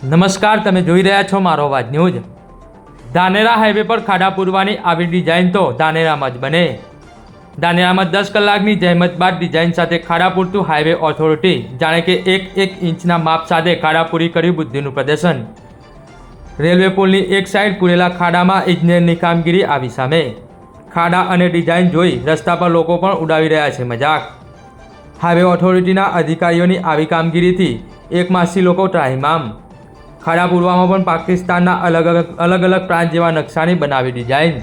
નમસ્કાર, તમે જોઈ રહ્યા છો મારો અવાજ ન્યૂઝ। ધાનેરા હાઈવે પર ખાડા પૂરવાની આવી ડિઝાઇન તો ધાનેરામાં જ બને। ધાનેરામાં 10 કલાકની જહેમત બાદ ડિઝાઇન સાથે ખાડા પૂરતું હાઈવે ઓથોરિટી જાણે કે 1 ઇંચના માપ સાથે ખાડા પૂરી કર્યું બુદ્ધિનું પ્રદર્શન। રેલવે પુલની એક સાઈડ પૂરેલા ખાડામાં ઇજનેરની કામગીરી આવી સામે। ખાડા અને ડિઝાઇન જોઈ રસ્તા પર લોકો પણ ઉડાવી રહ્યા છે મજાક। હાઈવે ઓથોરિટીના અધિકારીઓની આવી કામગીરીથી એક માસથી લોકો ત્રાહિમામ। ખાડા પૂરવામાં પણ પાકિસ્તાનના અલગ અલગ પ્રાંત જેવા નકશાની બનાવી ડિઝાઇન।